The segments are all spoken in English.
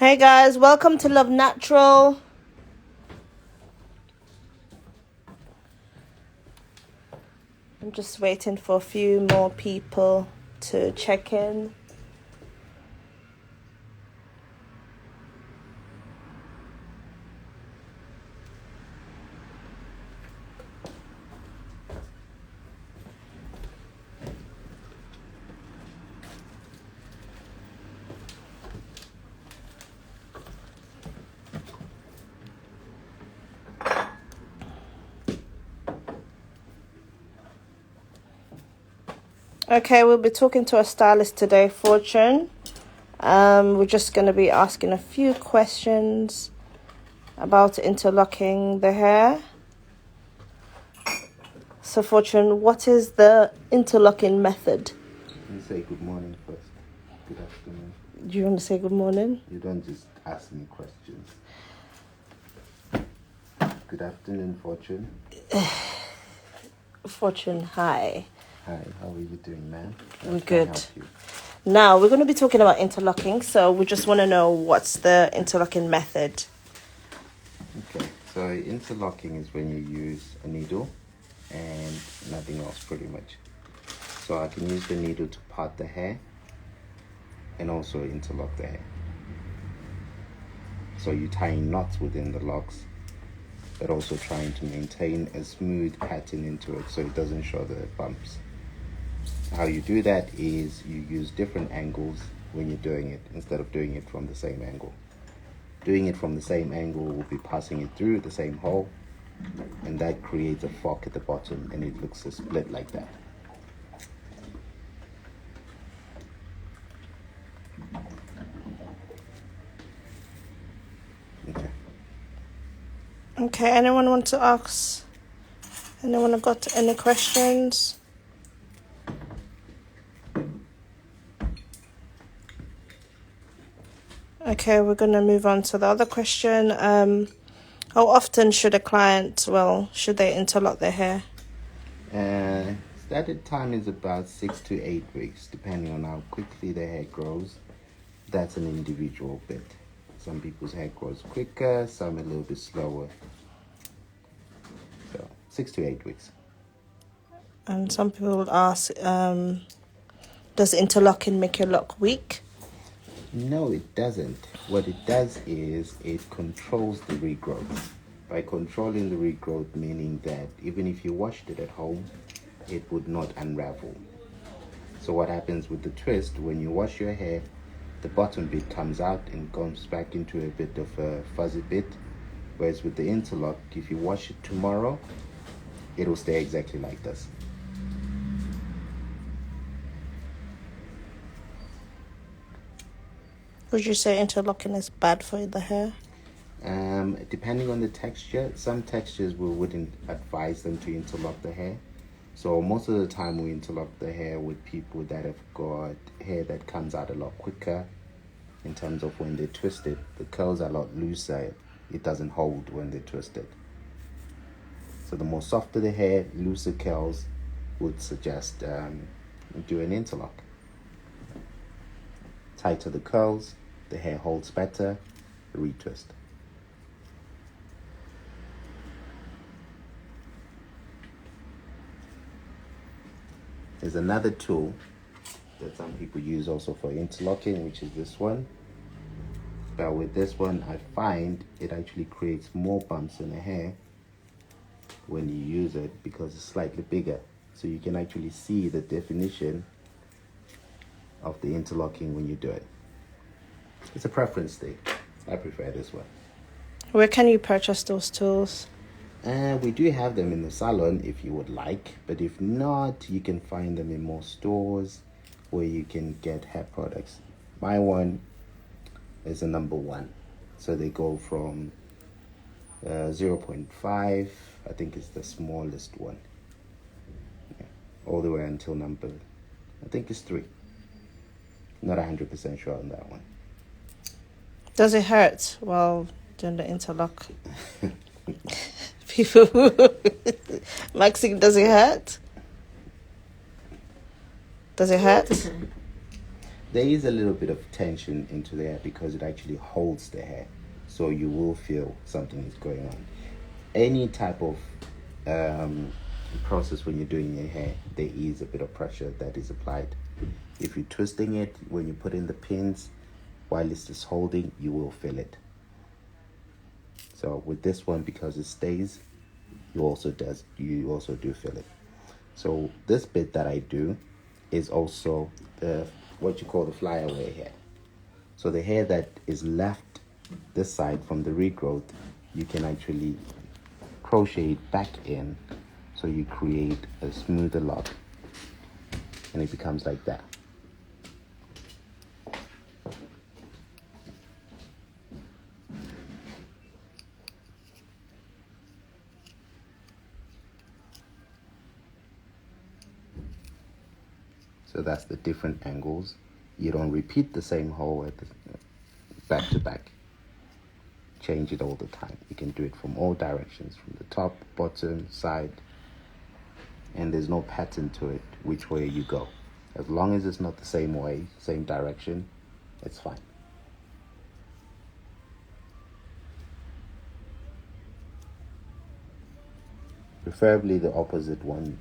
Hey guys, welcome to Love Natural. I'm just waiting for a few more people to check in. Okay, we'll be talking to a stylist today, Fortune. We're just going to be asking a few questions about interlocking the hair. So, Fortune, what is the interlocking method? You say good morning first. Good afternoon. Do you want to say good morning? You don't just ask me questions. Good afternoon, Fortune. Fortune, hi. Hi, how are you doing, man? We're good. Now, we're going to be talking about interlocking, so we just want to know what's the interlocking method. Okay, so interlocking is when you use a needle and nothing else, pretty much. So I can use the needle to part the hair and also interlock the hair. So you're tying knots within the locks, but also trying to maintain a smooth pattern into it so it doesn't show the bumps. How you do that is you use different angles when you're doing it instead of doing it from the same angle. Doing it from the same angle will be passing it through the same hole, and that creates a fork at the bottom and it looks a split like that. Okay, anyone want to ask? Anyone got any questions? Okay, we're going to move on to the other question. How often should should they interlock their hair? Started time is about 6 to 8 weeks, depending on how quickly the hair grows. That's an individual bit. Some people's hair grows quicker, some a little bit slower. So 6 to 8 weeks. And some people would ask, does interlocking make your lock weak? No, it doesn't. What it does is it controls the regrowth. By controlling the regrowth, meaning that even if you washed it at home, it would not unravel. So what happens with the twist, when you wash your hair, the bottom bit comes out and comes back into a bit of a fuzzy bit. Whereas with the interlock, if you wash it tomorrow, it'll stay exactly like this. Would you say interlocking is bad for the hair? Depending on the texture, some textures we wouldn't advise them to interlock the hair. So most of the time we interlock the hair with people that have got hair that comes out a lot quicker. In terms of when they twist it, the curls are a lot looser. It doesn't hold when they twist it. So the more softer the hair, looser curls would suggest do an interlock. Tighter the curls, the hair holds better, retwist. There's another tool that some people use also for interlocking, which is this one. But with this one, I find it actually creates more bumps in the hair when you use it because it's slightly bigger. So you can actually see the definition of the interlocking when you do it. It's a preference thing. I prefer this one. Where can you purchase those tools? We do have them in the salon if you would like, but if not, you can find them in most stores where you can get hair products. My one is a number 1. So they go from 0.5, I think it's the smallest one, all the way until number, I think it's 3. Not 100% sure on that one. Does it hurt while doing the interlock? People, Maxine, does it hurt? Does it hurt? there is a little bit of tension into the hair because it actually holds the hair, so you will feel something is going on. Any type of process when you're doing your hair, there is a bit of pressure that is applied. If you're twisting it, when you put in the pins while it's just holding, you will feel it. So with this one, because it stays, you also do feel it. So this bit that I do is also the what you call the flyaway hair. So the hair that is left this side from the regrowth, you can actually crochet it back in, so you create a smoother lock, and it becomes like that. So that's the different angles. You don't repeat the same hole at the back to back. Change it all the time. You can do it from all directions, from the top, bottom, side, and there's no pattern to it which way you go. As long as it's not the same way, same direction, it's fine. Preferably the opposite one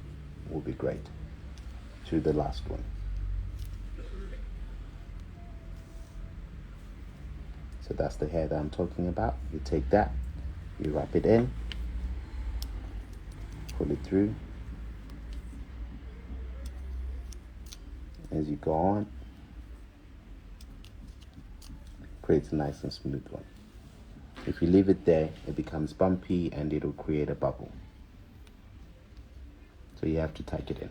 will be great to the last one. So that's the hair that I'm talking about. You take that, you wrap it in, pull it through. As you go on, creates a nice and smooth one. If you leave it there, it becomes bumpy and it'll create a bubble. So you have to tuck it in.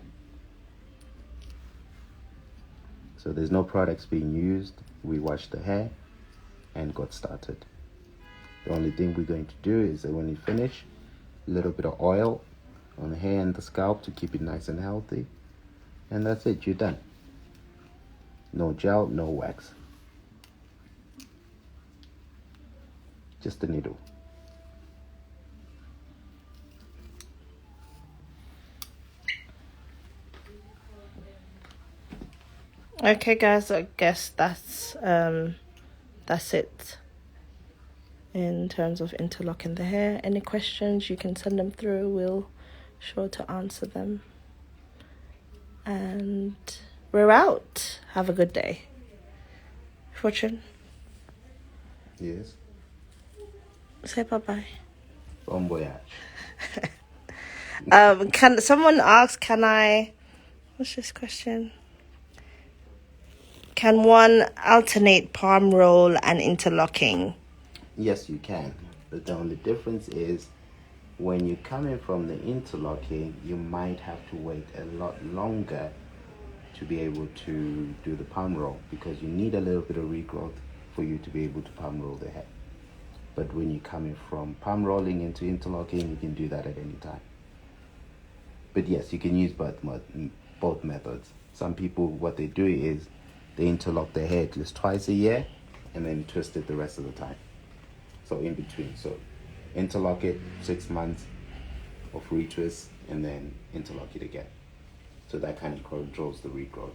So there's no products being used. We washed the hair and got started. The only thing we're going to do is that when you finish, a little bit of oil on the hair and the scalp to keep it nice and healthy. And that's it, you're done. No gel, no wax. Just a needle. Okay, guys, I guess that's it in terms of interlocking the hair. Any questions, you can send them through. We'll sure to answer them. And we're out. Have a good day. Fortune, Yes. say bye-bye. Bon voyage. Can someone ask, what's this question? Can one alternate palm roll and interlocking? Yes, you can. But the only difference is when you're coming from the interlocking, you might have to wait a lot longer to be able to do the palm roll, because you need a little bit of regrowth for you to be able to palm roll the hair. But when you're coming from palm rolling into interlocking, you can do that at any time. But yes, you can use both methods. Some people, what they do is they interlock their hair at least twice a year and then twist it the rest of the time. So in between. So interlock it 6 months of retwist and then interlock it again. So that kind of controls the regrowth.